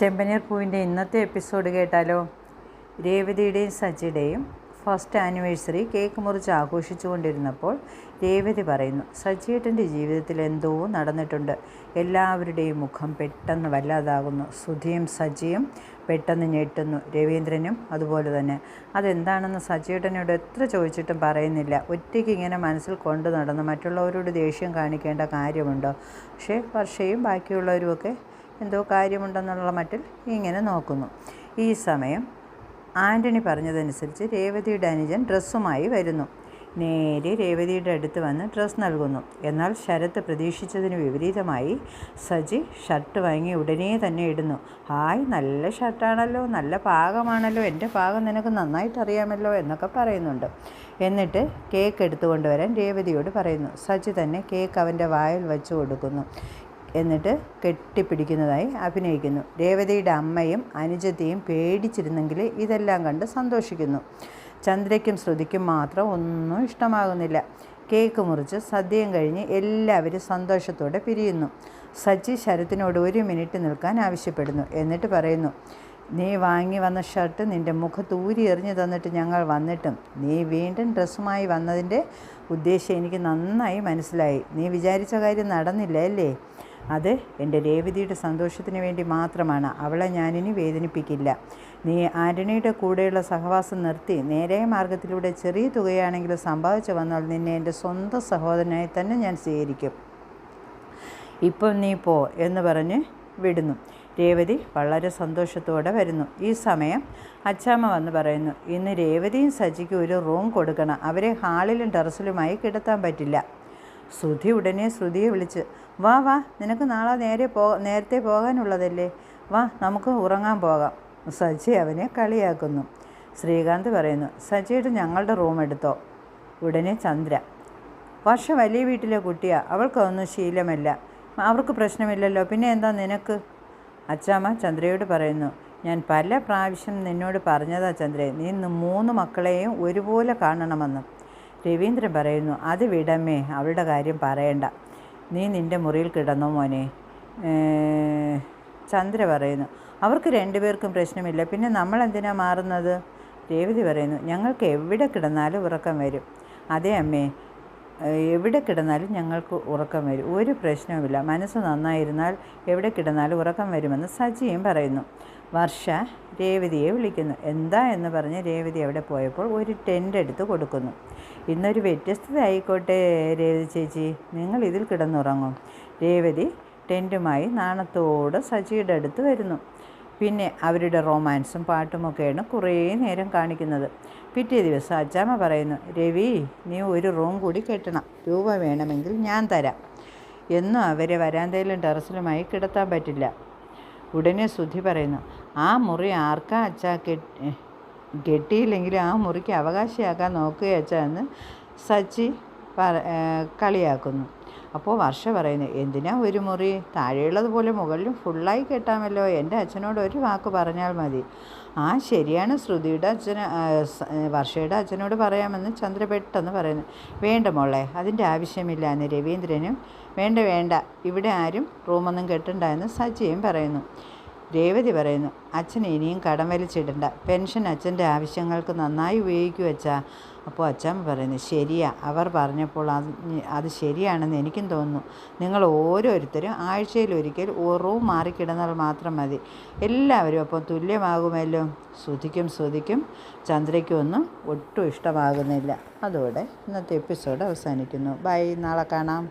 ചെമ്പനീർ പൂവിൻ്റെ ഇന്നത്തെ എപ്പിസോഡ് കേട്ടാലോ? രേവതിയുടെയും സജിയുടെയും ഫസ്റ്റ് ആനിവേഴ്സറി കേക്ക് മുറിച്ച് ആഘോഷിച്ചു കൊണ്ടിരുന്നപ്പോൾ രേവതി പറയുന്നു, സജിയേട്ടൻ്റെ ജീവിതത്തിൽ എന്തോ നടന്നിട്ടുണ്ട്. എല്ലാവരുടെയും മുഖം പെട്ടെന്ന് വല്ലാതാകുന്നു. സുധിയും സജിയും പെട്ടെന്ന് ഞെട്ടുന്നു. രവീന്ദ്രനും അതുപോലെ തന്നെ. അതെന്താണെന്ന് സജിയേട്ടനോട് എത്ര ചോദിച്ചിട്ടും പറയുന്നില്ല. ഒറ്റയ്ക്ക് ഇങ്ങനെ മനസ്സിൽ കൊണ്ടു നടന്ന് മറ്റുള്ളവരോട് ദേഷ്യം കാണിക്കേണ്ട കാര്യമുണ്ടോ? പക്ഷേ വർഷയും ബാക്കിയുള്ളവരുമൊക്കെ എന്തോ കാര്യമുണ്ടെന്നുള്ള മട്ടിൽ ഇങ്ങനെ നോക്കുന്നു. ഈ സമയം ആൻ്റണി പറഞ്ഞതനുസരിച്ച് രേവതിയുടെ അനുജൻ ഡ്രസ്സുമായി വരുന്നു. നേരെ രേവതിയുടെ അടുത്ത് വന്ന് ഡ്രസ്സ് നൽകുന്നു. എന്നാൽ ശരത്ത് പ്രതീക്ഷിച്ചതിന് വിപരീതമായി സജി ഷർട്ട് വാങ്ങി ഉടനെ തന്നെ ഇടുന്നു. ഹായ്, നല്ല ഷർട്ടാണല്ലോ, നല്ല പാകമാണല്ലോ, എൻ്റെ പാകം നിനക്ക് നന്നായിട്ട് അറിയാമല്ലോ എന്നൊക്കെ പറയുന്നുണ്ട്. എന്നിട്ട് കേക്ക് എടുത്തുകൊണ്ട് വരാൻ രേവതിയോട് പറയുന്നു. സജി തന്നെ കേക്ക് അവൻ്റെ വായിൽ വെച്ച് കൊടുക്കുന്നു. എന്നിട്ട് കെട്ടിപ്പിടിക്കുന്നതായി അഭിനയിക്കുന്നു. രേവതിയുടെ അമ്മയും അനുജത്തിയും പേടിച്ചിരുന്നെങ്കിൽ ഇതെല്ലാം കണ്ട് സന്തോഷിക്കുന്നു. ചന്ദ്രയ്ക്കും ശ്രുതിക്കും മാത്രം ഒന്നും ഇഷ്ടമാകുന്നില്ല. കേക്ക് മുറിച്ച് സദ്യയും കഴിഞ്ഞ് എല്ലാവരും സന്തോഷത്തോടെ പിരിയുന്നു. സജി ശരത്തിനോട് 1 മിനിറ്റ് നിൽക്കാൻ ആവശ്യപ്പെടുന്നു. എന്നിട്ട് പറയുന്നു, നീ വാങ്ങി വന്ന ഷർട്ട് നിൻ്റെ മുഖത്തൂരി എറിഞ്ഞു തന്നിട്ട് ഞങ്ങൾ വന്നിട്ടും നീ വീണ്ടും ഡ്രസ്സുമായി വന്നതിൻ്റെ ഉദ്ദേശം എനിക്ക് നന്നായി മനസ്സിലായി. നീ വിചാരിച്ച കാര്യം നടന്നില്ല അല്ലേ? അത് എൻ്റെ രേവതിയുടെ സന്തോഷത്തിന് വേണ്ടി മാത്രമാണ്. അവളെ ഞാനിനി വേദനിപ്പിക്കില്ല. നീ ആൻ്റണിയുടെ കൂടെയുള്ള സഹവാസം നിർത്തി നേരായ മാർഗത്തിലൂടെ ചെറിയ തുകയാണെങ്കിലും സമ്പാദിച്ചു വന്നാൽ നിന്നെ എൻ്റെ സ്വന്തം സഹോദരനായി തന്നെ ഞാൻ സ്വീകരിക്കും. ഇപ്പം നീ പോ എന്ന് പറഞ്ഞ് വിടുന്നു. രേവതി വളരെ സന്തോഷത്തോടെ വരുന്നു. ഈ സമയം അച്ചാമ്മ വന്ന് പറയുന്നു, ഇന്ന് രേവതിയും സജിക്കും ഒരു റൂം കൊടുക്കണം. അവരെ ഹാളിലും ടെറസിലുമായി കിടത്താൻ പറ്റില്ല. ശ്രുതി ഉടനെ ശ്രുതിയെ വിളിച്ച്, വാ വാ, നിനക്ക് നാളെ നേരത്തെ പോകാനുള്ളതല്ലേ, വാ നമുക്ക് ഉറങ്ങാൻ പോകാം. സജി അവനെ കളിയാക്കുന്നു. ശ്രീകാന്ത് പറയുന്നു, സജിയുടെ ഞങ്ങളുടെ റൂം എടുത്തോ. ഉടനെ ചന്ദ്ര, വർഷ വലിയ വീട്ടിലെ കുട്ടിയാണ്, അവൾക്കൊന്നും ശീലമല്ല, അവർക്ക് പ്രശ്നമില്ലല്ലോ, പിന്നെ എന്താ നിനക്ക്? അച്ചാമ്മ ചന്ദ്രയോട് പറയുന്നു, ഞാൻ പല പ്രാവശ്യം നിന്നോട് പറഞ്ഞതാ ചന്ദ്രേ, നീ 3 മക്കളെയും ഒരുപോലെ കാണണമെന്ന്. രവീന്ദ്രൻ പറയുന്നു, അത് വിടമ്മേ, അവളുടെ കാര്യം പറയണ്ട, നീ നിൻ്റെ മുറിയിൽ കിടന്നോ മോനെ. ചന്ദ്ര പറയുന്നു, അവർക്ക് 2 പേർക്കും പ്രശ്നമില്ല, പിന്നെ നമ്മൾ എന്തിനാ മാറുന്നത്? രേവതി പറയുന്നു, ഞങ്ങൾക്ക് എവിടെ കിടന്നാലും ഉറക്കം വരും. അതെ അമ്മേ, എവിടെ കിടന്നാലും ഞങ്ങൾക്ക് ഉറക്കം വരും, ഒരു പ്രശ്നവുമില്ല, മനസ്സ് നന്നായിരുന്നാൽ എവിടെ കിടന്നാലും ഉറക്കം വരുമെന്ന് സജിയും പറയുന്നു. വർഷ രേവതിയെ വിളിക്കുന്നു. എന്താ എന്ന് പറഞ്ഞ് രേവതി അവിടെ പോയപ്പോൾ ഒരു ടെൻ്റ് എടുത്ത് കൊടുക്കുന്നു. ഇന്നൊരു വ്യത്യസ്തത ആയിക്കോട്ടെ രേവതി ചേച്ചി, നിങ്ങൾ ഇതിൽ കിടന്നുറങ്ങും. രേവതി ടെൻറ്റുമായി നാണത്തോടെ സജിയുടെ അടുത്ത് വരുന്നു. പിന്നെ അവരുടെ റൊമാൻസും പാട്ടുമൊക്കെയാണ് കുറേ നേരം കാണിക്കുന്നത്. പിറ്റേ ദിവസം അച്ചാമ്മ പറയുന്നു, രവി നീ ഒരു റൂം കൂടി കെട്ടണം, രൂപ വേണമെങ്കിൽ ഞാൻ തരാം. എന്നും അവരെ വരാന്തയിലും ടെറസിലുമായി കിടത്താൻ പറ്റില്ല. ഉടനെ ശ്രുതി പറയുന്നു, ആ മുറി ആർക്കാ അച്ഛാ കെട്ടിയില്ലെങ്കിലും ആ മുറിക്ക് അവകാശിയാക്കാൻ നോക്കുക അച്ഛാ എന്ന് സച്ചി കളിയാക്കുന്നു. അപ്പോൾ വർഷ പറയുന്നു, എന്തിനാ ഒരു മുറി, താഴെയുള്ളതുപോലെ മുകളിലും ഫുള്ളായി കെട്ടാമല്ലോ, എൻ്റെ അച്ഛനോട് ഒരു വാക്ക് പറഞ്ഞാൽ മതി. ആ ശരിയാണ്, ശ്രുതിയുടെ വർഷയുടെ അച്ഛനോട് പറയാമെന്ന് ചന്ദ്ര പെട്ടെന്ന് പറയുന്നു. വേണ്ട മോളെ, അതിൻ്റെ ആവശ്യമില്ല എന്ന് രവീന്ദ്രനും വേണ്ട, ഇവിടെ ആരും റൂമൊന്നും കെട്ടണ്ട എന്ന് സജിയും പറയുന്നു. രേവതി പറയുന്നു, അച്ഛൻ ഇനിയും കടം വലിച്ചിടണ്ട, പെൻഷൻ അച്ഛൻ്റെ ആവശ്യങ്ങൾക്ക് നന്നായി ഉപയോഗിക്കുക അച്ഛാ. അപ്പോൾ അച്ഛാമ്മ പറയുന്നു, ശരിയാ, അവർ പറഞ്ഞപ്പോൾ അത് ശരിയാണെന്ന് എനിക്കും തോന്നുന്നു. നിങ്ങൾ ഓരോരുത്തരും ആഴ്ചയിലൊരിക്കൽ റൂം മാറിക്കിടന്നാൽ മാത്രം മതി, എല്ലാവരും അപ്പോൾ തുല്യമാകുമല്ലോ. ശ്രുതിക്കും ചന്ദ്രയ്ക്കും ഒന്നും ഒട്ടും ഇഷ്ടമാകുന്നില്ല. അതോടെ ഇന്നത്തെ എപ്പിസോഡ് അവസാനിക്കുന്നു. ബൈ, നാളെ കാണാം.